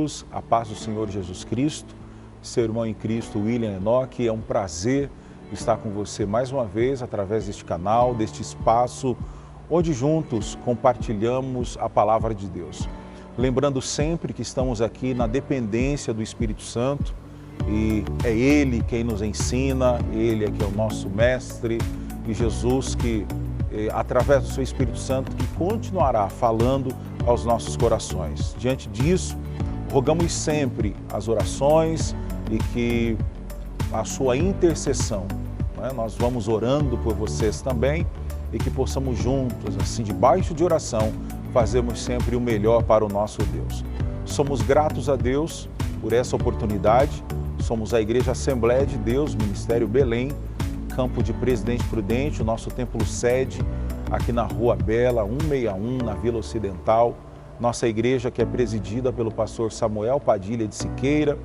amigos, a paz do Senhor Jesus Cristo, seu irmão em Cristo, William Enoque. É um prazer estar com você mais uma vez através deste canal, deste espaço, onde juntos compartilhamos a palavra de Deus. Lembrando sempre que estamos aqui na dependência do Espírito Santo e é Ele quem nos ensina, Ele é que é o nosso mestre e Jesus que, através do seu Espírito Santo, que continuará falando aos nossos corações. Diante disso, rogamos sempre as orações e que a sua intercessão, né? Nós vamos orando por vocês também e que possamos juntos, assim, debaixo de oração, fazermos sempre o melhor para o nosso Deus. Somos gratos a Deus por essa oportunidade. Somos a Igreja Assembleia de Deus, Ministério Belém, Campo de Presidente Prudente, o nosso templo sede aqui na Rua Bela, 161, na Vila Ocidental. Nossa igreja que é presidida pelo pastor Samuel Padilha de Siqueira,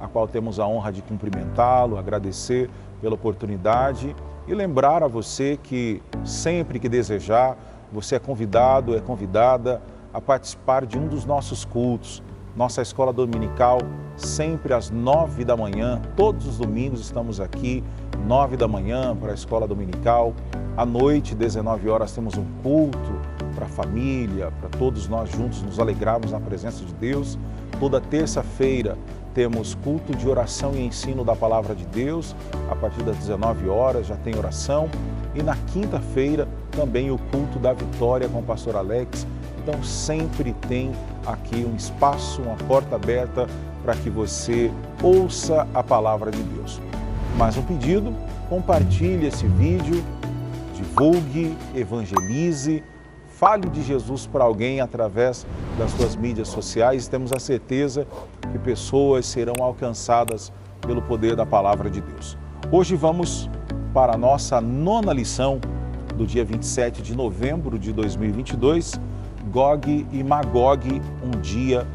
a qual temos a honra de cumprimentá-lo, agradecer pela oportunidade e lembrar a você que sempre que desejar, você é convidado, é convidada a participar de um dos nossos cultos. Nossa escola dominical, sempre às 9 da manhã, todos os domingos estamos aqui, 9 da manhã para a escola dominical. À noite, 19 horas, temos um culto para a família, para todos nós juntos nos alegrarmos na presença de Deus. Toda terça-feira temos culto de oração e ensino da Palavra de Deus. A partir das 19 horas já tem oração. E na quinta-feira também o culto da vitória com o pastor Alex. Então sempre tem aqui um espaço, uma porta aberta para que você ouça a Palavra de Deus. Mais um pedido, compartilhe esse vídeo, divulgue, evangelize, fale de Jesus para alguém através das suas mídias sociais. Temos a certeza que pessoas serão alcançadas pelo poder da Palavra de Deus. Hoje vamos para a nossa 9ª lição do dia 27 de novembro de 2022, Gog e Magog, um dia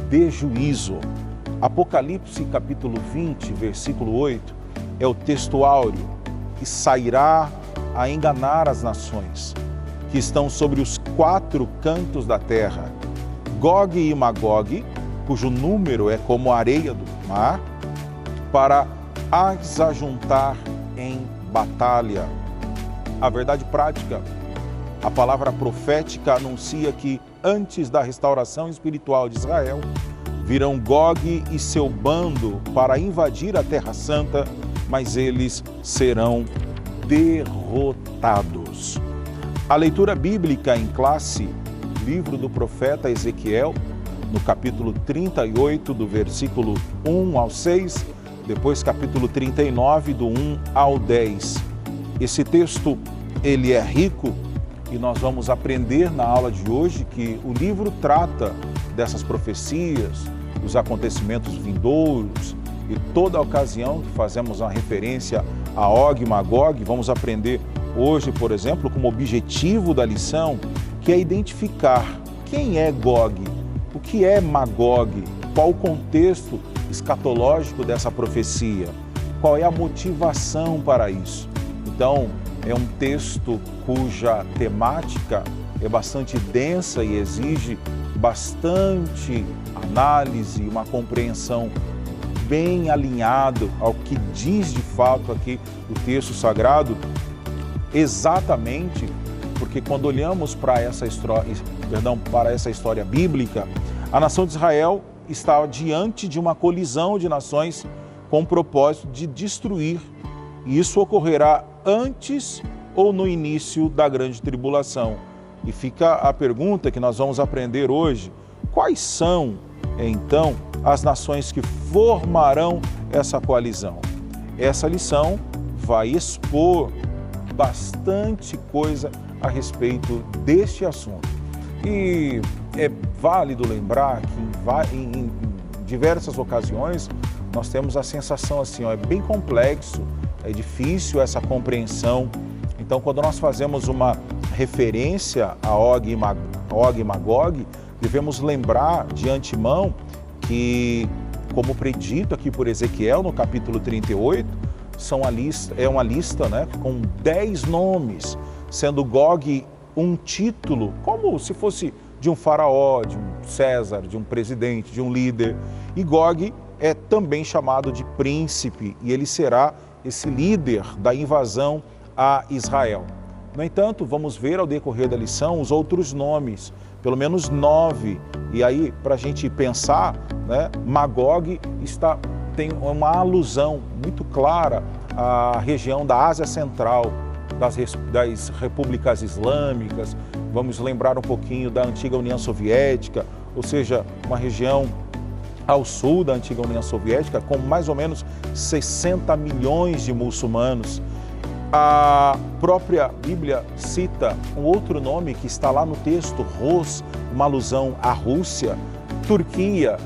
de juízo. Apocalipse capítulo 20, versículo 8, é o texto áureo, e sairá a enganar as nações que estão sobre os 4 cantos da terra. Gog e Magog, cujo número é como a areia do mar, para as ajuntar em batalha. A verdade prática, a palavra profética anuncia que antes da restauração espiritual de Israel, virão Gog e seu bando para invadir a Terra Santa, mas eles serão derrotados. A leitura bíblica em classe, livro do profeta Ezequiel, no capítulo 38, do versículo 1 ao 6, depois capítulo 39, do 1 ao 10. Esse texto, ele é rico e nós vamos aprender na aula de hoje que o livro trata dessas profecias, dos acontecimentos vindouros e toda a ocasião que fazemos uma referência a Og e Magog. Vamos aprender hoje, por exemplo, como objetivo da lição, que é identificar quem é Gog, o que é Magog, qual o contexto escatológico dessa profecia, qual é a motivação para isso. Então, é um texto cuja temática é bastante densa e exige bastante análise, uma compreensão bem alinhado ao que diz de fato aqui o texto sagrado, exatamente porque quando olhamos para essa história bíblica, a nação de Israel está diante de uma colisão de nações com o propósito de destruir, e isso ocorrerá antes ou no início da grande tribulação. E fica a pergunta que nós vamos aprender hoje: quais são, então, as nações que formarão essa coalizão? Essa lição vai expor bastante coisa a respeito deste assunto. E é válido lembrar que em diversas ocasiões nós temos a sensação assim, é bem complexo, é difícil essa compreensão. Então, quando nós fazemos uma referência a Og e Magog, devemos lembrar de antemão que, como predito aqui por Ezequiel no capítulo 38, é uma lista, né, com 10 nomes, sendo Gog um título, como se fosse de um faraó, de um César, de um presidente, de um líder. E Gog é também chamado de príncipe e ele será esse líder da invasão a Israel. No entanto, vamos ver ao decorrer da lição os outros nomes, pelo menos 9. E aí, para a gente pensar, né, Magog tem uma alusão muito clara à região da Ásia Central, das repúblicas islâmicas. Vamos lembrar um pouquinho da antiga União Soviética, ou seja, uma região ao sul da antiga União Soviética, com mais ou menos 60 milhões de muçulmanos. A própria Bíblia cita um outro nome que está lá no texto, Rus, uma alusão à Rússia. Turquia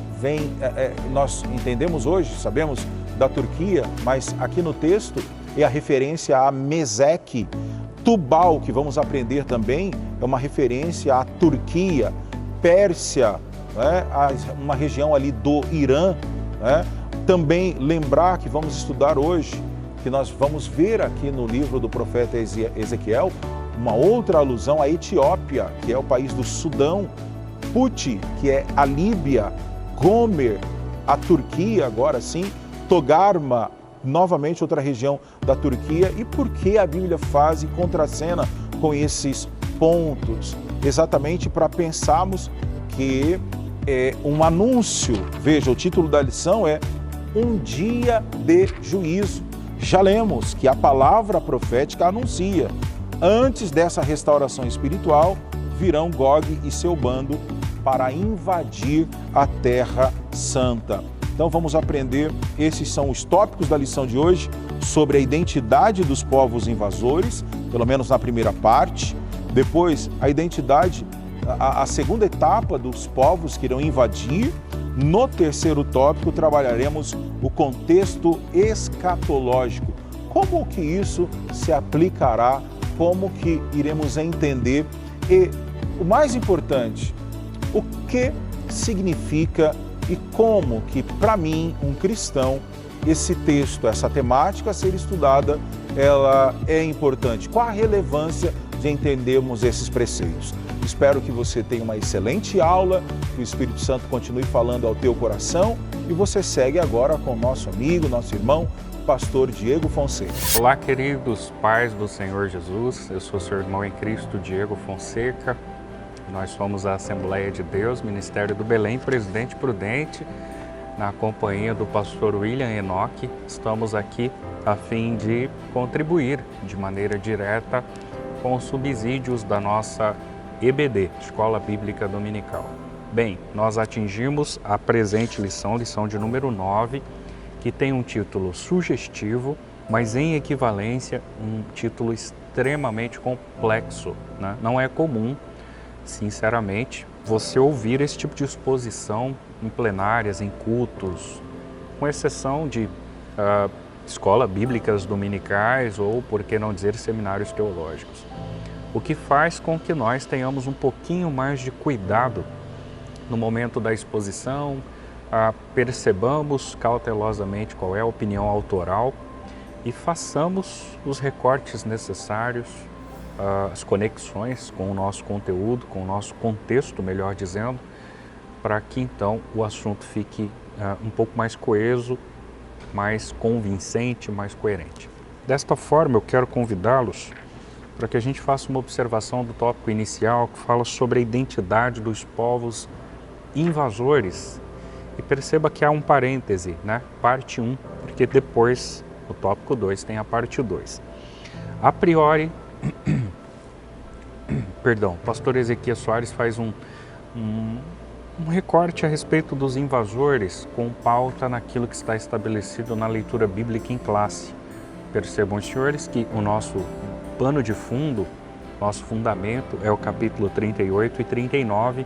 nós entendemos hoje, sabemos da Turquia, mas aqui no texto é a referência a Meseque. Tubal, que vamos aprender também, é uma referência à Turquia. Pérsia, né, uma região ali do Irã, né? Também lembrar que vamos estudar hoje, que nós vamos ver aqui no livro do profeta Ezequiel, uma outra alusão à Etiópia, que é o país do Sudão, Puti, que é a Líbia, Gomer, a Turquia, agora sim, Togarma, novamente outra região da Turquia. E por que a Bíblia faz e contracena com esses pontos? Exatamente para pensarmos que é um anúncio. Veja, o título da lição é Um Dia de Juízo. Já lemos que a palavra profética anuncia: antes dessa restauração espiritual, virão Gog e seu bando para invadir a Terra Santa. Então vamos aprender, esses são os tópicos da lição de hoje, sobre a identidade dos povos invasores, pelo menos na primeira parte. Depois, a identidade, a segunda etapa dos povos que irão invadir. No terceiro tópico, trabalharemos o contexto escatológico. Como que isso se aplicará, como que iremos entender e, o mais importante, o que significa e como que, para mim, um cristão, esse texto, essa temática a ser estudada, ela é importante. Qual a relevância de entendermos esses preceitos? Espero que você tenha uma excelente aula, que o Espírito Santo continue falando ao teu coração e você segue agora com o nosso amigo, nosso irmão, pastor Diego Fonseca. Olá, queridos pais do Senhor Jesus, eu sou seu irmão em Cristo, Diego Fonseca. Nós somos a Assembleia de Deus, Ministério do Belém, Presidente Prudente, na companhia do pastor William Enoch. Estamos aqui a fim de contribuir de maneira direta com os subsídios da nossa EBD, Escola Bíblica Dominical. Bem, nós atingimos a presente lição de número 9, que tem um título sugestivo, mas em equivalência um título extremamente complexo, né? Não é comum, sinceramente, você ouvir esse tipo de exposição em plenárias, em cultos, com exceção de escolas bíblicas dominicais ou, por que não dizer, seminários teológicos. O que faz com que nós tenhamos um pouquinho mais de cuidado no momento da exposição, percebamos cautelosamente qual é a opinião autoral e façamos os recortes necessários, as conexões com o nosso conteúdo, com o nosso contexto, melhor dizendo, para que então o assunto fique um pouco mais coeso, mais convincente, mais coerente. Desta forma, eu quero convidá-los para que a gente faça uma observação do tópico inicial que fala sobre a identidade dos povos invasores e perceba que há um parêntese, né? Parte 1, porque depois, o tópico 2, tem a parte 2. A priori, perdão, o pastor Ezequiel Soares faz um recorte a respeito dos invasores com pauta naquilo que está estabelecido na leitura bíblica em classe. Percebam, senhores, que o nosso pano de fundo, nosso fundamento é o capítulo 38 e 39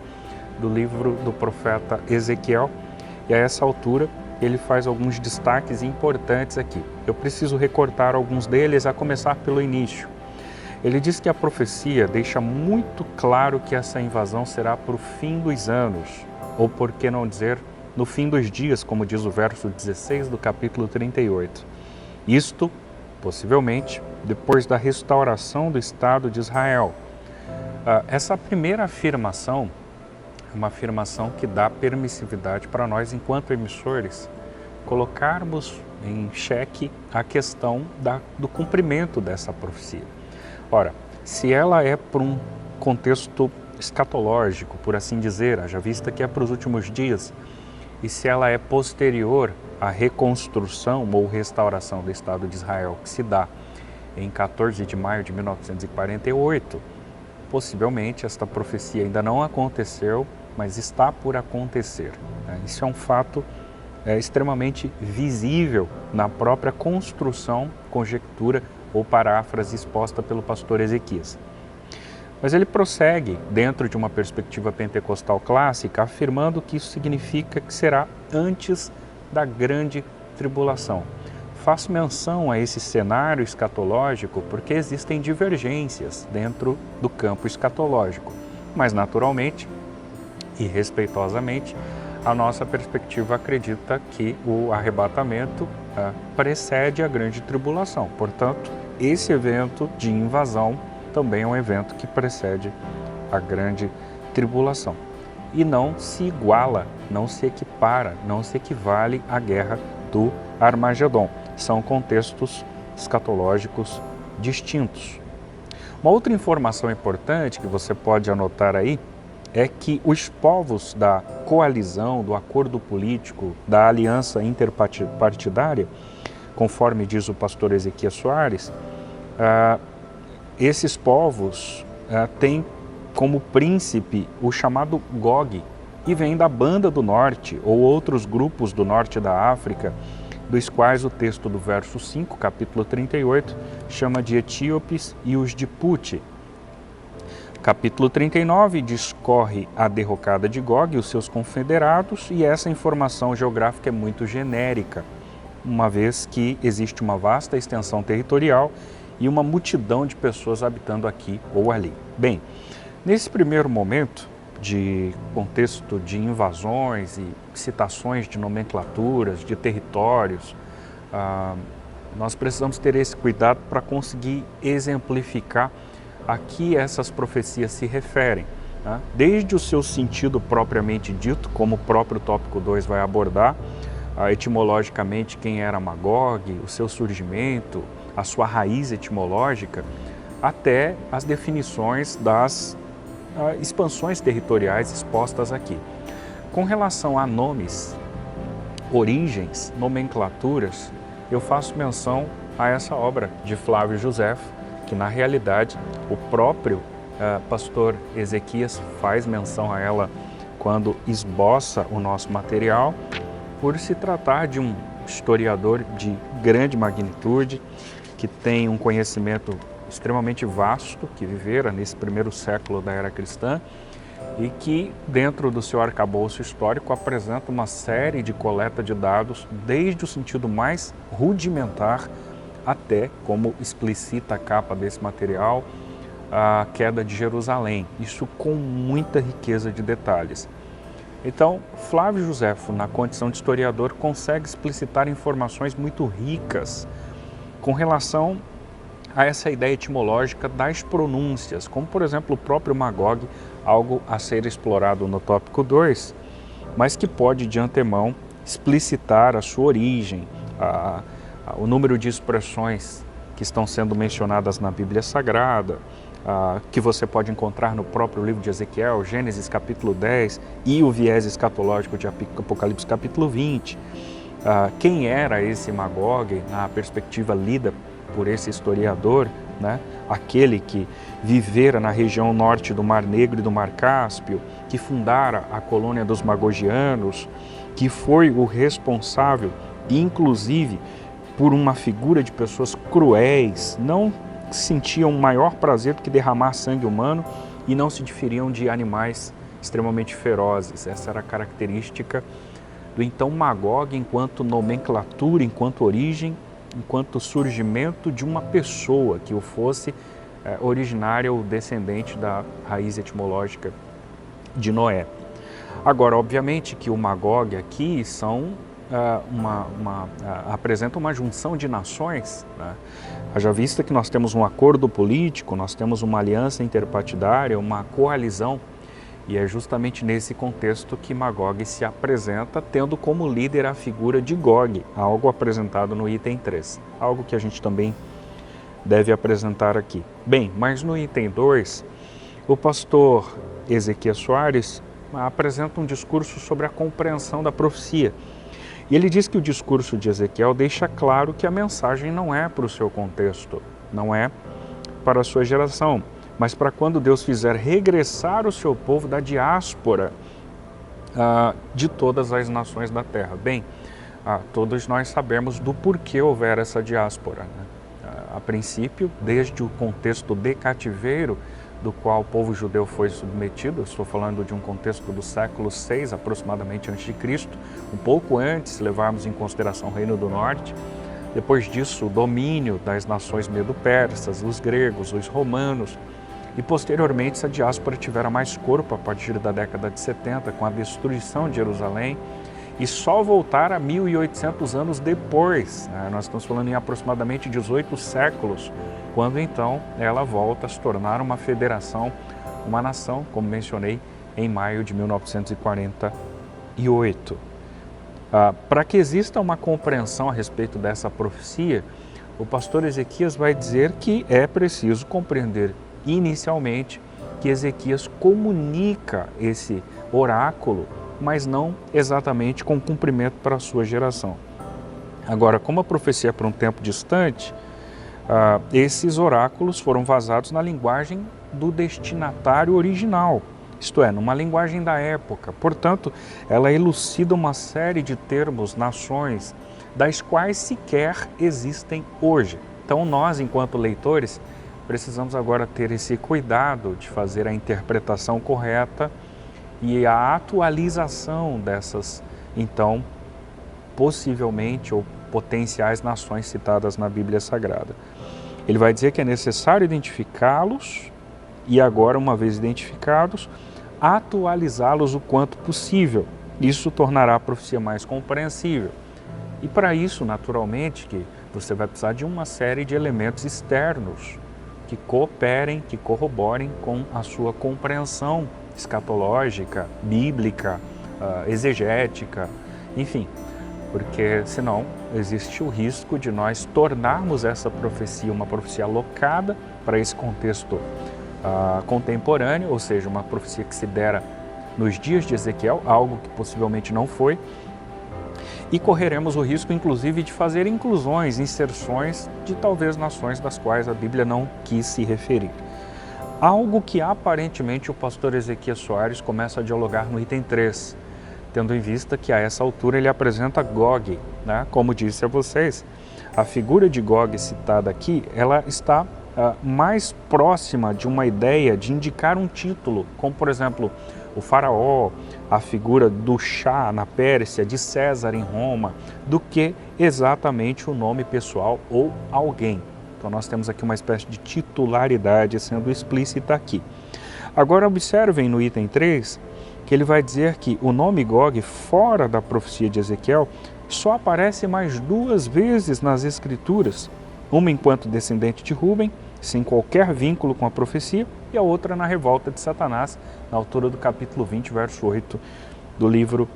do livro do profeta Ezequiel. E a essa altura ele faz alguns destaques importantes aqui. Eu preciso recortar alguns deles, a começar pelo início. Ele diz que a profecia deixa muito claro que essa invasão será para o fim dos anos, ou por que não dizer, no fim dos dias, como diz o verso 16 do capítulo 38. Isto, possivelmente, depois da restauração do Estado de Israel. Essa primeira afirmação uma afirmação que dá permissividade para nós, enquanto emissores, colocarmos em xeque a questão do cumprimento dessa profecia. Ora, se ela é por um contexto escatológico, por assim dizer, haja vista que é para os últimos dias, e se ela é posterior à reconstrução ou restauração do Estado de Israel, que se dá em 14 de maio de 1948, possivelmente esta profecia ainda não aconteceu, mas está por acontecer. Isso é um fato extremamente visível na própria construção, conjectura ou paráfrase exposta pelo pastor Ezequias. Mas ele prossegue dentro de uma perspectiva pentecostal clássica, afirmando que isso significa que será antes da grande tribulação. Faço menção a esse cenário escatológico porque existem divergências dentro do campo escatológico, mas naturalmente e respeitosamente, a nossa perspectiva acredita que o arrebatamento precede a grande tribulação. Portanto, esse evento de invasão também é um evento que precede a grande tribulação. E não se iguala, não se equipara, não se equivale à guerra do Armagedon. São contextos escatológicos distintos. Uma outra informação importante que você pode anotar aí é que os povos da coalizão, do acordo político, da aliança interpartidária, conforme diz o pastor Ezequias Soares, esses povos têm como príncipe o chamado Gog, e vem da Banda do Norte ou outros grupos do norte da África, dos quais o texto do verso 5, capítulo 38, chama de etíopes e os de Puti. Capítulo 39 discorre a derrocada de Gog e os seus confederados, e essa informação geográfica é muito genérica, uma vez que existe uma vasta extensão territorial e uma multidão de pessoas habitando aqui ou ali. Bem, nesse primeiro momento de contexto de invasões e citações de nomenclaturas, de territórios, nós precisamos ter esse cuidado para conseguir exemplificar a que essas profecias se referem, né? Desde o seu sentido propriamente dito, como o próprio tópico 2 vai abordar, etimologicamente quem era Magog, o seu surgimento, a sua raiz etimológica, até as definições das expansões territoriais expostas aqui. Com relação a nomes, origens, nomenclaturas, eu faço menção a essa obra de Flávio Josefo, que na realidade o próprio pastor Ezequias faz menção a ela quando esboça o nosso material, por se tratar de um historiador de grande magnitude, que tem um conhecimento extremamente vasto, que vivera nesse primeiro século da era cristã e que, dentro do seu arcabouço histórico, apresenta uma série de coleta de dados, desde o sentido mais rudimentar até, como explicita a capa desse material, a queda de Jerusalém, isso com muita riqueza de detalhes. Então, Flávio Josefo, na condição de historiador, consegue explicitar informações muito ricas com relação a essa ideia etimológica das pronúncias, como, por exemplo, o próprio Magog, algo a ser explorado no tópico 2, mas que pode, de antemão, explicitar a sua origem, o número de expressões que estão sendo mencionadas na Bíblia Sagrada, que você pode encontrar no próprio livro de Ezequiel, Gênesis capítulo 10 e o viés escatológico de Apocalipse capítulo 20. Quem era esse Magog na perspectiva lida por esse historiador, né? Aquele que vivera na região norte do Mar Negro e do Mar Cáspio, que fundara a colônia dos Magogianos, que foi o responsável, inclusive, por uma figura de pessoas cruéis, não sentiam maior prazer do que derramar sangue humano e não se diferiam de animais extremamente ferozes. Essa era a característica do então Magog enquanto nomenclatura, enquanto origem, enquanto surgimento de uma pessoa que o fosse originária ou descendente da raiz etimológica de Noé. Agora, obviamente que o Magog aqui são apresenta uma junção de nações, né? Haja vista que nós temos um acordo político, nós temos uma aliança interpartidária, uma coalizão E é justamente nesse contexto que Magog se apresenta, tendo como líder a figura de Gog, algo apresentado no item 3, algo que a gente também deve apresentar aqui. Bem, mas no item 2, o pastor Ezequias Soares apresenta um discurso sobre a compreensão da profecia. E ele diz que o discurso de Ezequiel deixa claro que a mensagem não é para o seu contexto, não é para a sua geração, mas para quando Deus fizer regressar o seu povo da diáspora de todas as nações da terra. Bem, todos nós sabemos do porquê houver essa diáspora, né? A princípio, desde o contexto de cativeiro, do qual o povo judeu foi submetido, estou falando de um contexto do século VI, aproximadamente antes de Cristo, um pouco antes, se levarmos em consideração o Reino do Norte. Depois disso, o domínio das nações medo-persas, os gregos, os romanos, e posteriormente essa diáspora tivera mais corpo a partir da década de 70, com a destruição de Jerusalém, e só voltar a 1800 anos depois, né? Nós estamos falando em aproximadamente 18 séculos, quando então ela volta a se tornar uma federação, uma nação, como mencionei, em maio de 1948. Para que exista uma compreensão a respeito dessa profecia, o pastor Ezequias vai dizer que é preciso compreender inicialmente que Ezequias comunica esse oráculo, mas não exatamente com cumprimento para a sua geração. Agora, como a profecia é para um tempo distante, esses oráculos foram vazados na linguagem do destinatário original, isto é, numa linguagem da época. Portanto, ela elucida uma série de termos, nações, das quais sequer existem hoje. Então, nós, enquanto leitores, precisamos agora ter esse cuidado de fazer a interpretação correta e a atualização dessas, então, possivelmente ou potenciais nações citadas na Bíblia Sagrada. Ele vai dizer que é necessário identificá-los e agora, uma vez identificados, atualizá-los o quanto possível. Isso tornará a profecia mais compreensível. E para isso, naturalmente, que você vai precisar de uma série de elementos externos que cooperem, que corroborem com a sua compreensão escatológica, bíblica, exegética, enfim, porque senão existe o risco de nós tornarmos essa profecia uma profecia alocada para esse contexto contemporâneo, ou seja, uma profecia que se dera nos dias de Ezequiel, algo que possivelmente não foi, e correremos o risco, inclusive, de fazer inclusões, inserções de talvez nações das quais a Bíblia não quis se referir. Algo que aparentemente o pastor Ezequias Soares começa a dialogar no item 3, tendo em vista que a essa altura ele apresenta Gog, né? Como disse a vocês, a figura de Gog citada aqui, ela está mais próxima de uma ideia de indicar um título, como por exemplo o faraó, a figura do Shah na Pérsia, de César em Roma, do que exatamente o nome pessoal ou alguém. Então nós temos aqui uma espécie de titularidade sendo explícita aqui. Agora observem no item 3 que ele vai dizer que o nome Gog, fora da profecia de Ezequiel, só aparece mais 2 vezes nas Escrituras, uma enquanto descendente de Rúben, sem qualquer vínculo com a profecia, e a outra na revolta de Satanás, na altura do capítulo 20, verso 8 do livro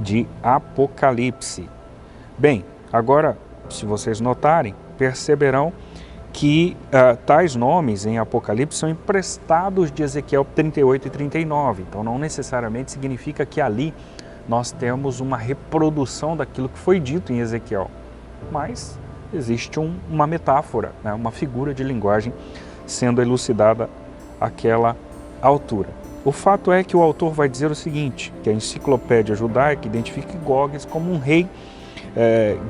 de Apocalipse. Bem, agora, se vocês notarem, perceberão que tais nomes em Apocalipse são emprestados de Ezequiel 38 e 39, então não necessariamente significa que ali nós temos uma reprodução daquilo que foi dito em Ezequiel, mas existe uma metáfora, né, uma figura de linguagem sendo elucidada àquela altura. O fato é que o autor vai dizer o seguinte, que a enciclopédia judaica identifica Gog como um rei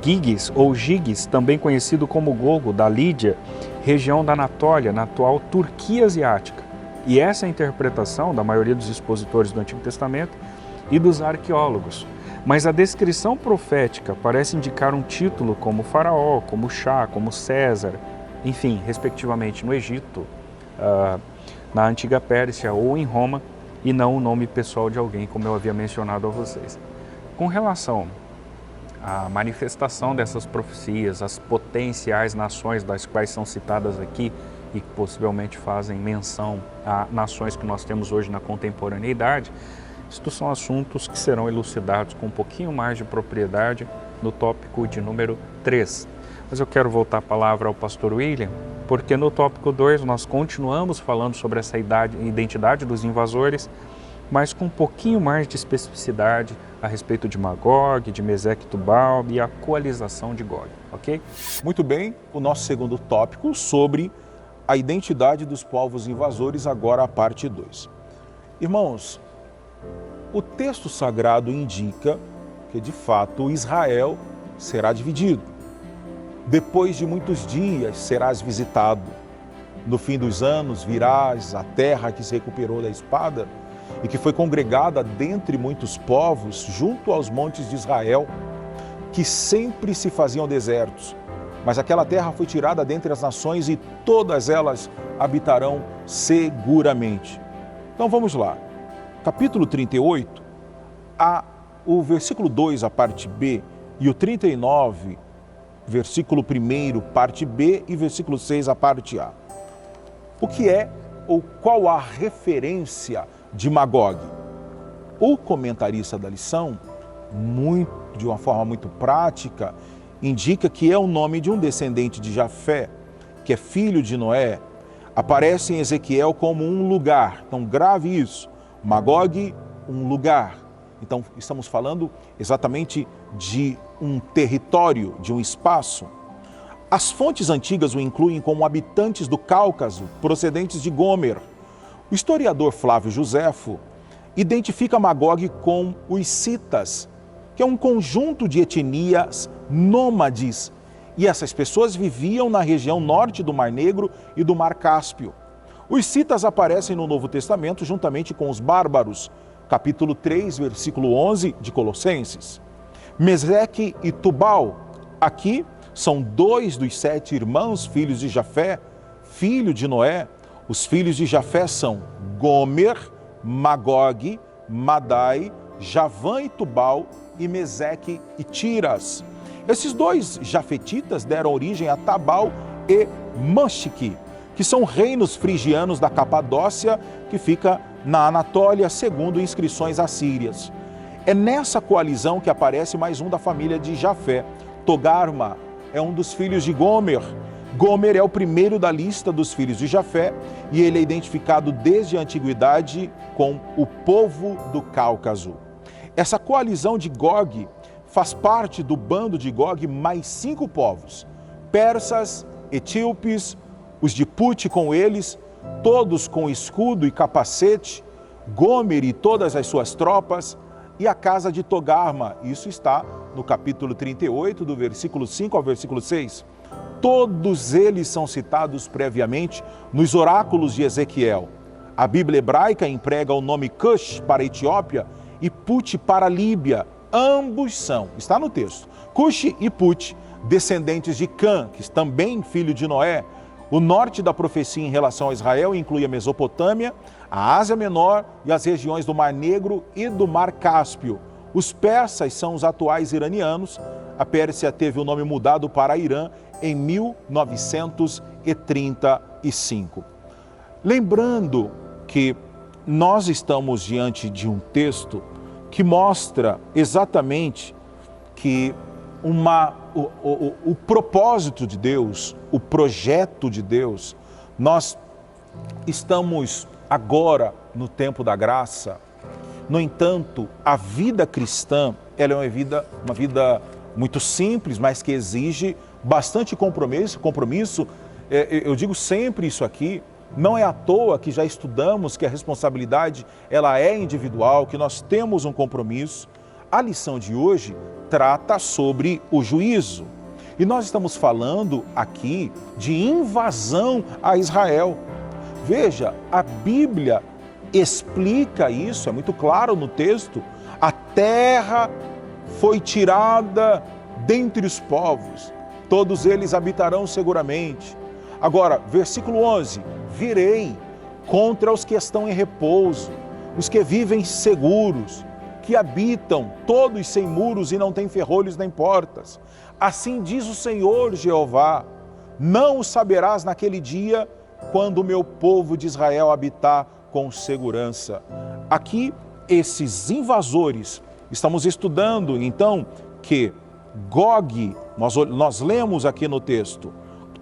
Giges ou Giges, também conhecido como Gogo, da Lídia, região da Anatólia, na atual Turquia asiática. E essa é a interpretação da maioria dos expositores do Antigo Testamento e dos arqueólogos. Mas a descrição profética parece indicar um título como Faraó, como Shah, como César, enfim, respectivamente no Egito, na antiga Pérsia ou em Roma, e não o nome pessoal de alguém, como eu havia mencionado a vocês. Com relação à manifestação dessas profecias, as potenciais nações das quais são citadas aqui e que possivelmente fazem menção a nações que nós temos hoje na contemporaneidade, estes são assuntos que serão elucidados com um pouquinho mais de propriedade no tópico de número 3. Mas eu quero voltar a palavra ao pastor William, porque no tópico 2 nós continuamos falando sobre essa identidade dos invasores, mas com um pouquinho mais de especificidade a respeito de Magog, de Meseque e Tubal e a coalização de Gog, ok? Muito bem, o nosso segundo tópico sobre a identidade dos povos invasores, agora a parte 2. Irmãos, o texto sagrado indica que de fato Israel será dividido. Depois de muitos dias serás visitado. No fim dos anos virás à terra que se recuperou da espada e que foi congregada dentre muitos povos junto aos montes de Israel, que sempre se faziam desertos. Mas aquela terra foi tirada dentre as nações e todas elas habitarão seguramente. Então vamos lá. Capítulo 38, o versículo 2, a parte B, e o 39, versículo 1, parte B, e versículo 6, a parte A. O que é ou qual a referência de Magog? O comentarista da lição, de uma forma muito prática, indica que é o nome de um descendente de Jafé, que é filho de Noé. Aparece em Ezequiel como um lugar. Então grave isso. Magog, um lugar. Então estamos falando exatamente de um território, de um espaço. As fontes antigas o incluem como habitantes do Cáucaso, procedentes de Gomer. O historiador Flávio Joséfo identifica Magog com os citas, que é um conjunto de etnias nômades. E essas pessoas viviam na região norte do Mar Negro e do Mar Cáspio. Os citas aparecem no Novo Testamento juntamente com os bárbaros, capítulo 3, versículo 11 de Colossenses. Meseque e Tubal, aqui são 2 dos 7 irmãos, filhos de Jafé, filho de Noé. Os filhos de Jafé são Gomer, Magog, Madai, Javã e Tubal, e Meseque e Tiras. Esses 2 jafetitas deram origem a Tabal e Manchique, que são reinos frigianos da Capadócia, que fica na Anatólia, segundo inscrições assírias. É nessa coalizão que aparece mais um da família de Jafé. Togarma é um dos filhos de Gomer. Gomer é o primeiro da lista dos filhos de Jafé e ele é identificado desde a antiguidade com o povo do Cáucaso. Essa coalizão de Gog faz parte do bando de Gog mais 5 povos: persas, etíopes, os de Put com eles, todos com escudo e capacete, Gomer e todas as suas tropas, e a casa de Togarma. Isso está no capítulo 38, do versículo 5 ao versículo 6. Todos eles são citados previamente nos oráculos de Ezequiel. A Bíblia hebraica emprega o nome Cush para a Etiópia e Put para a Líbia. Ambos são, está no texto, Cush e Put, descendentes de Cã, que também filho de Noé. O norte da profecia em relação a Israel inclui a Mesopotâmia, a Ásia Menor e as regiões do Mar Negro e do Mar Cáspio. Os persas são os atuais iranianos. A Pérsia teve o nome mudado para Irã em 1935. Lembrando que nós estamos diante de um texto que mostra exatamente que o propósito de Deus, o projeto de Deus. Nós estamos agora no tempo da graça. No entanto, a vida cristã, ela é uma vida muito simples, mas que exige bastante compromisso. Eu digo sempre isso aqui. Não é à toa que já estudamos que a responsabilidade ela é individual, que nós temos um compromisso. A lição de hoje trata sobre o juízo. E nós estamos falando aqui de invasão a Israel. Veja, a Bíblia explica isso, é muito claro no texto. A terra foi tirada dentre os povos, todos eles habitarão seguramente. Agora, versículo 11, virei contra os que estão em repouso, os que vivem seguros, que habitam todos sem muros e não têm ferrolhos nem portas. Assim diz o Senhor Jeová, não o saberás naquele dia, quando o meu povo de Israel habitar com segurança. Aqui, esses invasores, estamos estudando então que Gog, nós lemos aqui no texto,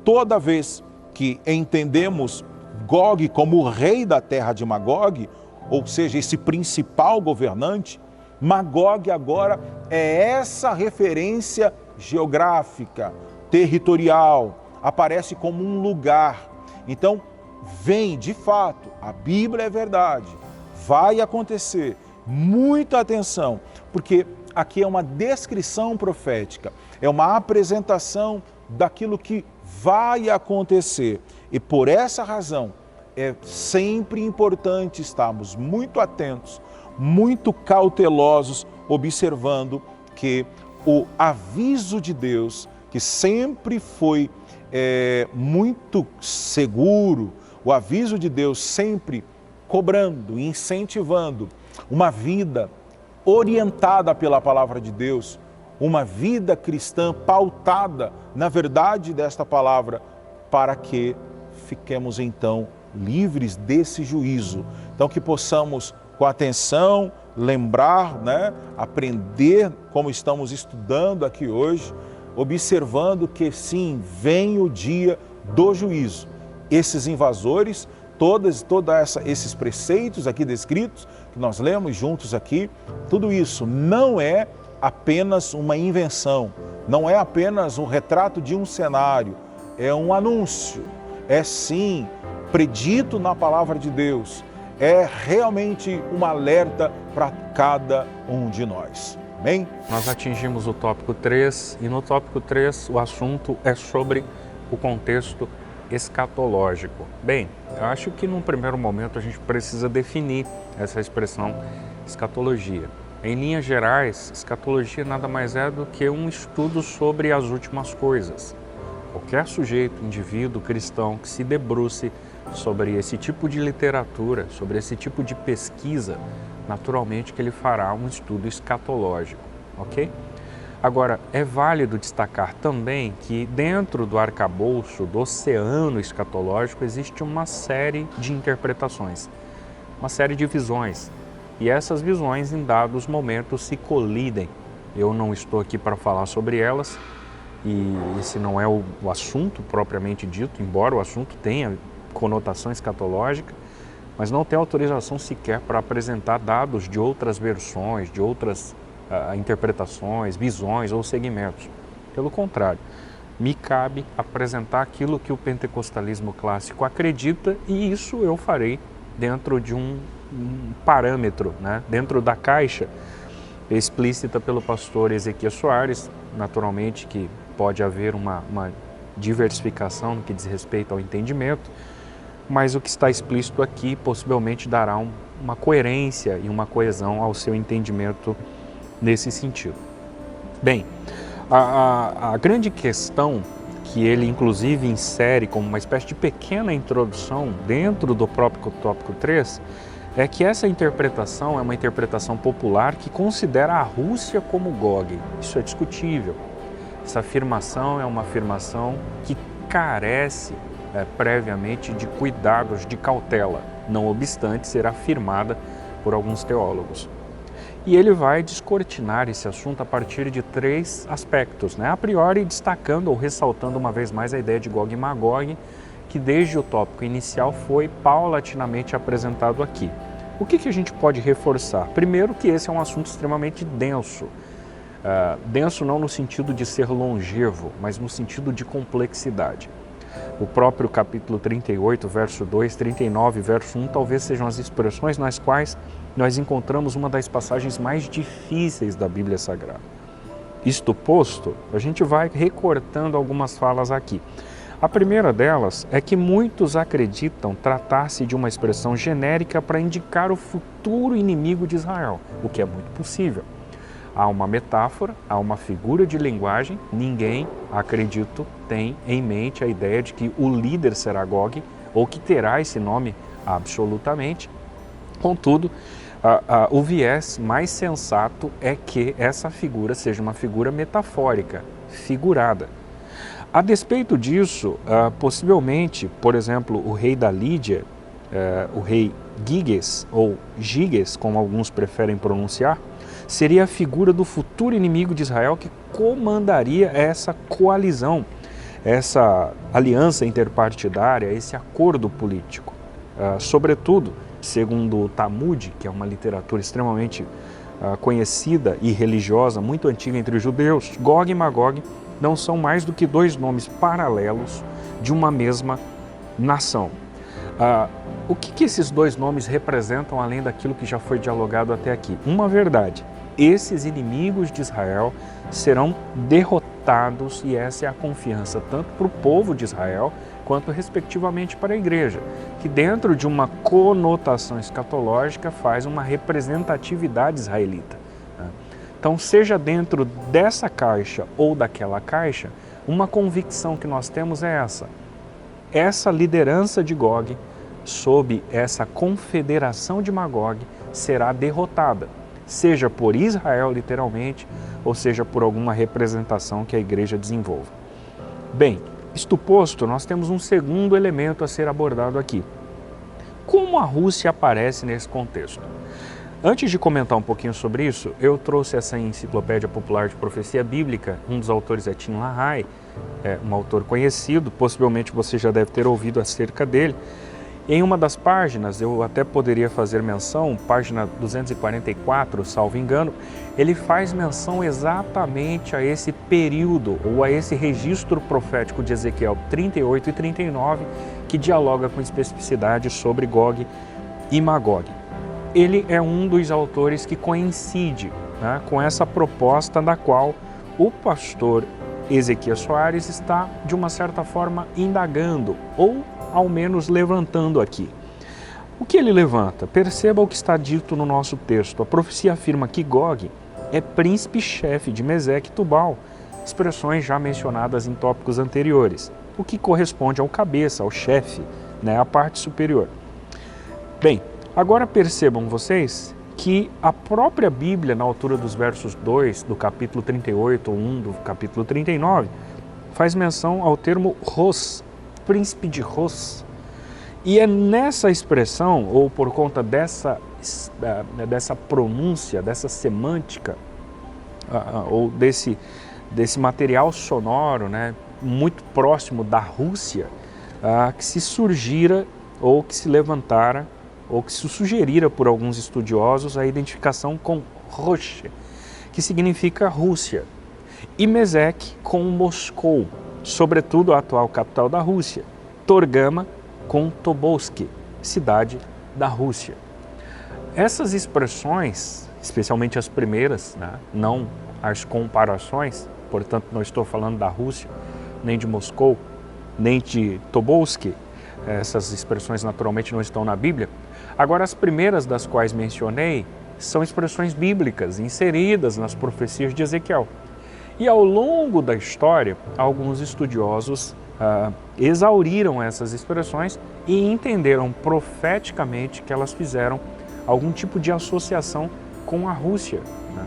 toda vez que entendemos Gog como o rei da terra de Magog, ou seja, esse principal governante, Magog agora é essa referência geográfica, territorial, aparece como um lugar. Então, vem de fato, a Bíblia é verdade, vai acontecer, muita atenção, porque aqui é uma descrição profética, é uma apresentação daquilo que vai acontecer. E por essa razão, é sempre importante estarmos muito atentos, muito cautelosos, observando que o aviso de Deus, que sempre foi muito seguro, o aviso de Deus sempre cobrando, incentivando uma vida orientada pela palavra de Deus, uma vida cristã pautada na verdade desta palavra, para que fiquemos então livres desse juízo. Então que possamos com atenção lembrar, aprender como estamos estudando aqui hoje, observando que sim, vem o dia do juízo. Esses invasores, esses preceitos aqui descritos, que nós lemos juntos aqui, tudo isso não é apenas uma invenção, não é apenas um retrato de um cenário, é um anúncio, é sim predito na palavra de Deus, é realmente um alerta para cada um de nós. Amém? Nós atingimos o tópico 3 e no tópico 3 o assunto é sobre o contexto escatológico. Bem, eu acho que num primeiro momento a gente precisa definir essa expressão escatologia. Em linhas gerais, escatologia nada mais é do que um estudo sobre as últimas coisas. Qualquer sujeito, indivíduo, cristão que se debruce sobre esse tipo de literatura, sobre esse tipo de pesquisa, naturalmente que ele fará um estudo escatológico, ok? Agora, é válido destacar também que dentro do arcabouço do oceano escatológico existe uma série de interpretações, uma série de visões, e essas visões em dados momentos se colidem. Eu não estou aqui para falar sobre elas, e esse não é o assunto propriamente dito, embora o assunto tenha conotação escatológica, mas não tem autorização sequer para apresentar dados de outras versões, de outras interpretações, visões ou segmentos. Pelo contrário, me cabe apresentar aquilo que o pentecostalismo clássico acredita, e isso eu farei dentro de um parâmetro, dentro da caixa explícita pelo pastor Ezequiel Soares. Naturalmente que pode haver uma diversificação no que diz respeito ao entendimento, mas o que está explícito aqui possivelmente dará uma coerência e uma coesão ao seu entendimento nesse sentido. Bem, a grande questão que ele inclusive insere como uma espécie de pequena introdução dentro do próprio tópico 3 é que essa interpretação é uma interpretação popular que considera a Rússia como Gog. Isso é discutível. Essa afirmação é uma afirmação que carece previamente de cuidados, de cautela, não obstante ser afirmada por alguns teólogos. E ele vai descortinar esse assunto a partir de 3 aspectos, a priori destacando ou ressaltando uma vez mais a ideia de Gog e Magog, que desde o tópico inicial foi paulatinamente apresentado aqui. O que a gente pode reforçar? Primeiro, que esse é um assunto extremamente denso. Denso não no sentido de ser longevo, mas no sentido de complexidade. O próprio capítulo 38, verso 2, 39, verso 1, talvez sejam as expressões nas quais nós encontramos uma das passagens mais difíceis da Bíblia Sagrada. Isto posto, a gente vai recortando algumas falas aqui. A primeira delas é que muitos acreditam tratar-se de uma expressão genérica para indicar o futuro inimigo de Israel, o que é muito possível. Há uma metáfora, há uma figura de linguagem, ninguém, acredito, tem em mente a ideia de que o líder será Gog, ou que terá esse nome absolutamente. Contudo, o viés mais sensato é que essa figura seja uma figura metafórica, figurada. A despeito disso, possivelmente, por exemplo, o rei da Lídia, o rei Giges, ou Giges, como alguns preferem pronunciar, seria a figura do futuro inimigo de Israel que comandaria essa coalizão, essa aliança interpartidária, esse acordo político. Sobretudo, segundo o Talmud, que é uma literatura extremamente conhecida e religiosa, muito antiga entre os judeus, Gog e Magog não são mais do que dois nomes paralelos de uma mesma nação. O que esses dois nomes representam além daquilo que já foi dialogado até aqui? Uma verdade: esses inimigos de Israel serão derrotados, e essa é a confiança tanto para o povo de Israel quanto respectivamente para a igreja, que dentro de uma conotação escatológica faz uma representatividade israelita. Então, seja dentro dessa caixa ou daquela caixa, uma convicção que nós temos é essa: essa liderança de Gog, sob essa confederação de Magog, será derrotada, seja por Israel literalmente, ou seja por alguma representação que a igreja desenvolva. Bem, isto posto, nós temos um segundo elemento a ser abordado aqui. Como a Rússia aparece nesse contexto? Antes de comentar um pouquinho sobre isso, eu trouxe essa enciclopédia popular de profecia bíblica. Um dos autores é Tim LaHaye, um autor conhecido, possivelmente você já deve ter ouvido acerca dele. Em uma das páginas, eu até poderia fazer menção, página 244, salvo engano, ele faz menção exatamente a esse período, ou a esse registro profético de Ezequiel 38 e 39, que dialoga com especificidade sobre Gog e Magog. Ele é um dos autores que coincide, né, com essa proposta da qual o pastor Ezequias Soares está, de uma certa forma, indagando, ou ao menos levantando aqui. O que ele levanta? Perceba o que está dito no nosso texto. A profecia afirma que Gog é príncipe-chefe de Meseque e Tubal, expressões já mencionadas em tópicos anteriores, o que corresponde ao cabeça, ao chefe, né, à parte superior. Bem, agora percebam vocês que a própria Bíblia, na altura dos versos 2 do capítulo 38 ou 1 do capítulo 39, faz menção ao termo Ros, príncipe de Ros. E é nessa expressão, ou por conta dessa pronúncia, dessa semântica, ou desse material sonoro, né, muito próximo da Rússia, que se surgira, ou que se levantara, ou que se sugerira por alguns estudiosos a identificação com Rosh, que significa Rússia, e Meseque com Moscou, sobretudo a atual capital da Rússia, Torgama com Tobolsk, cidade da Rússia. Essas expressões, especialmente as primeiras, né, não as comparações, portanto não estou falando da Rússia, nem de Moscou, nem de Tobolsk, essas expressões naturalmente não estão na Bíblia. Agora, as primeiras das quais mencionei são expressões bíblicas inseridas nas profecias de Ezequiel. E ao longo da história, alguns estudiosos exauriram essas expressões e entenderam profeticamente que elas fizeram algum tipo de associação com a Rússia, né,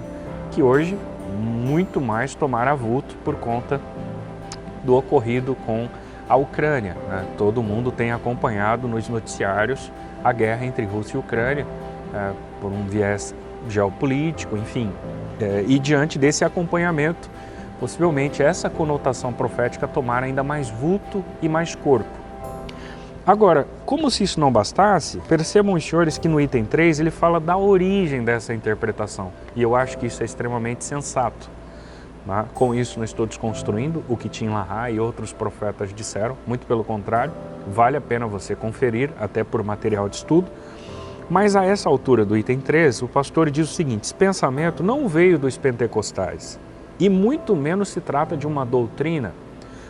que hoje muito mais tomará vulto por conta do ocorrido com a Ucrânia, né? Todo mundo tem acompanhado nos noticiários a guerra entre Rússia e Ucrânia, por um viés geopolítico, enfim. E diante desse acompanhamento, possivelmente essa conotação profética tomar ainda mais vulto e mais corpo. Agora, como se isso não bastasse, percebam os senhores que no item 3 ele fala da origem dessa interpretação, e eu acho que isso é extremamente sensato. Com isso não estou desconstruindo o que Tim LaHaye e outros profetas disseram, muito pelo contrário, vale a pena você conferir, até por material de estudo. Mas a essa altura do item 3, o pastor diz o seguinte: esse pensamento não veio dos pentecostais, e muito menos se trata de uma doutrina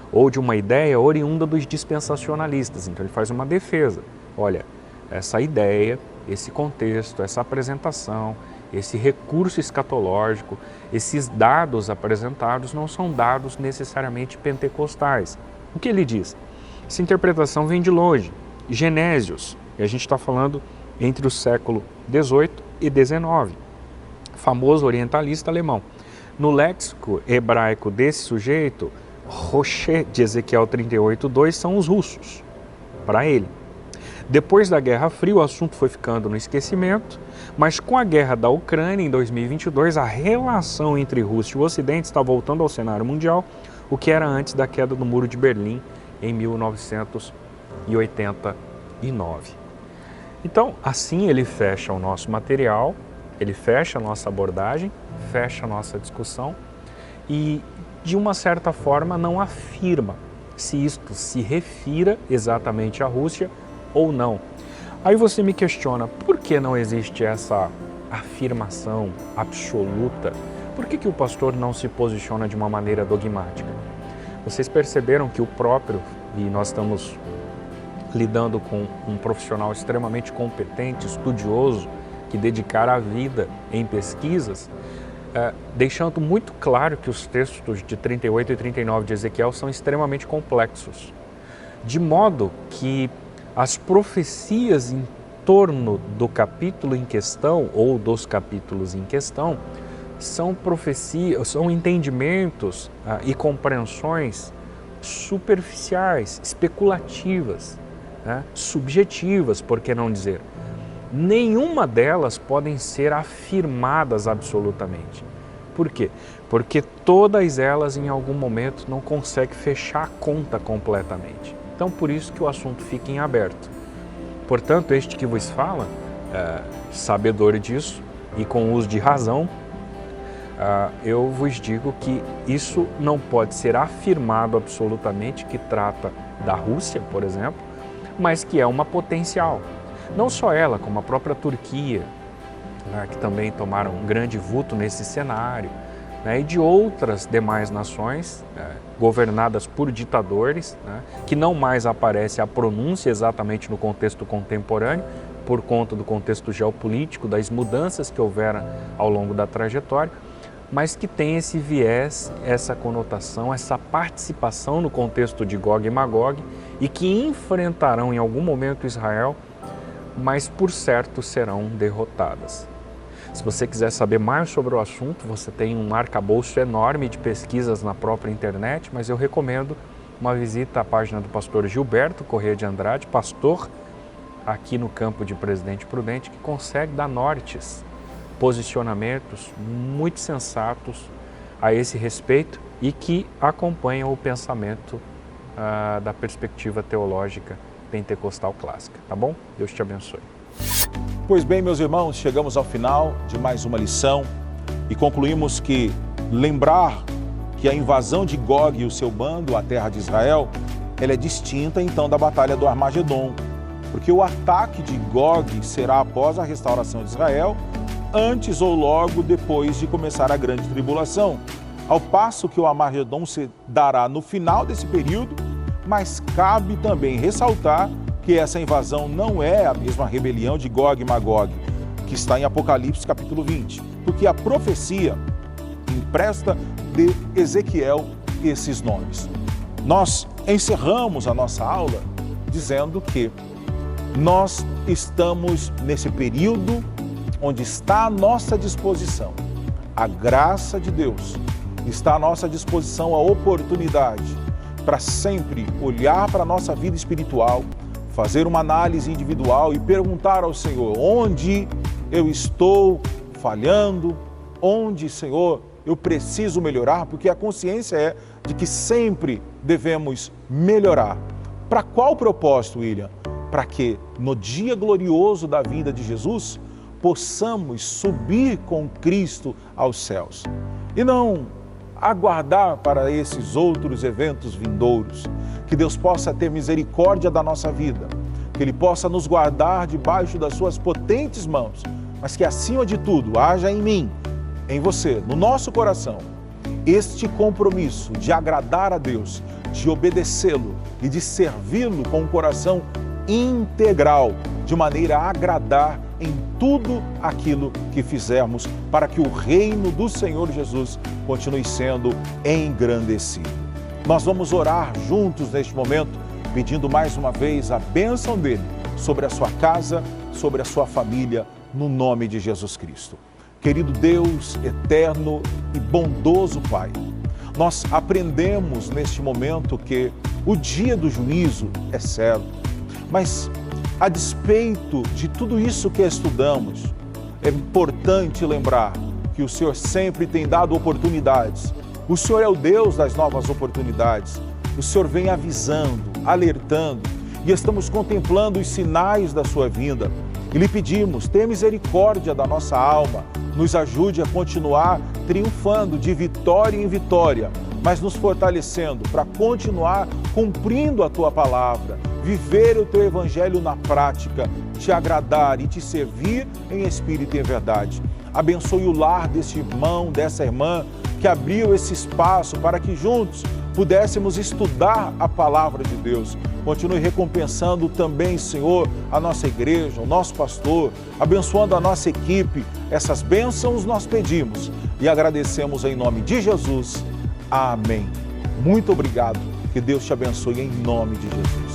ou de uma ideia oriunda dos dispensacionalistas. Então ele faz uma defesa. Olha, essa ideia, esse contexto, essa apresentação, esse recurso escatológico, esses dados apresentados não são dados necessariamente pentecostais. O que ele diz? Essa interpretação vem de longe. Genésios, e a gente está falando entre o século XVIII e XIX, famoso orientalista alemão. No léxico hebraico desse sujeito, Rocher de Ezequiel 38:2 são os russos, para ele. Depois da Guerra Fria, o assunto foi ficando no esquecimento, mas com a guerra da Ucrânia em 2022, a relação entre Rússia e o Ocidente está voltando ao cenário mundial, o que era antes da queda do Muro de Berlim em 1989. Então, assim ele fecha o nosso material, ele fecha a nossa abordagem, fecha a nossa discussão e, de uma certa forma, não afirma se isto se refira exatamente à Rússia ou não. Aí você me questiona, por que não existe essa afirmação absoluta? Por que o pastor não se posiciona de uma maneira dogmática? Vocês perceberam que o próprio, e nós estamos lidando com um profissional extremamente competente, estudioso, que dedicara a vida em pesquisas, deixando muito claro que os textos de 38 e 39 de Ezequiel são extremamente complexos, de modo que as profecias em torno do capítulo em questão ou dos capítulos em questão são profecias, são entendimentos e compreensões superficiais, especulativas, né? Subjetivas, por que não dizer? Nenhuma delas podem ser afirmadas absolutamente. Por quê? Porque todas elas em algum momento não conseguem fechar a conta completamente. Então, por isso que o assunto fica em aberto. Portanto, este que vos fala, sabedor disso e com uso de razão, eu vos digo que isso não pode ser afirmado absolutamente, que trata da Rússia, por exemplo, mas que é uma potencial. Não só ela, como a própria Turquia, né, que também tomaram um grande vulto nesse cenário, né, e de outras demais nações governadas por ditadores, né, que não mais aparece a pronúncia exatamente no contexto contemporâneo, por conta do contexto geopolítico, das mudanças que houveram ao longo da trajetória, mas que tem esse viés, essa conotação, essa participação no contexto de Gog e Magog e que enfrentarão em algum momento Israel, mas por certo serão derrotadas. Se você quiser saber mais sobre o assunto, você tem um arcabouço enorme de pesquisas na própria internet, mas eu recomendo uma visita à página do pastor Gilberto Corrêa de Andrade, pastor aqui no campo de Presidente Prudente, que consegue dar nortes, posicionamentos muito sensatos a esse respeito e que acompanham o pensamento da perspectiva teológica pentecostal clássica, tá bom? Deus te abençoe. Pois bem, meus irmãos, chegamos ao final de mais uma lição e concluímos que lembrar que a invasão de Gog e o seu bando à terra de Israel, ela é distinta então da batalha do Armagedon, porque o ataque de Gog será após a restauração de Israel, antes ou logo depois de começar a grande tribulação, ao passo que o Armagedon se dará no final desse período, mas cabe também ressaltar que essa invasão não é a mesma rebelião de Gog e Magog, que está em Apocalipse capítulo 20, porque a profecia empresta de Ezequiel esses nomes. Nós encerramos a nossa aula dizendo que nós estamos nesse período onde está à nossa disposição a graça de Deus, está à nossa disposição a oportunidade para sempre olhar para a nossa vida espiritual, fazer uma análise individual e perguntar ao Senhor onde eu estou falhando, onde, Senhor, eu preciso melhorar, porque a consciência é de que sempre devemos melhorar. Para qual propósito, William? Para que no dia glorioso da vinda de Jesus, possamos subir com Cristo aos céus. E não aguardar para esses outros eventos vindouros. Que Deus possa ter misericórdia da nossa vida, que Ele possa nos guardar debaixo das suas potentes mãos, mas que acima de tudo haja em mim, em você, no nosso coração, este compromisso de agradar a Deus, de obedecê-lo e de servi-lo com um coração integral, de maneira a agradar em tudo aquilo que fizermos, para que o reino do Senhor Jesus continue sendo engrandecido. Nós vamos orar juntos neste momento, pedindo mais uma vez a bênção dele sobre a sua casa, sobre a sua família, no nome de Jesus Cristo. Querido Deus, eterno e bondoso Pai, Nós aprendemos neste momento que o dia do juízo é certo, mas a despeito de tudo isso que estudamos, é importante lembrar que o Senhor sempre tem dado oportunidades. O Senhor é o Deus das novas oportunidades. O Senhor vem avisando, alertando, e estamos contemplando os sinais da sua vinda. E lhe pedimos, tenha misericórdia da nossa alma, nos ajude a continuar triunfando de vitória em vitória, mas nos fortalecendo para continuar cumprindo a tua palavra, viver o teu evangelho na prática, te agradar e te servir em espírito e em verdade. Abençoe o lar desse irmão, dessa irmã que abriu esse espaço para que juntos pudéssemos estudar a palavra de Deus. Continue recompensando também, Senhor, a nossa igreja, o nosso pastor, abençoando a nossa equipe. Essas bênçãos nós pedimos e agradecemos em nome de Jesus. Amém. Muito obrigado. Que Deus te abençoe em nome de Jesus.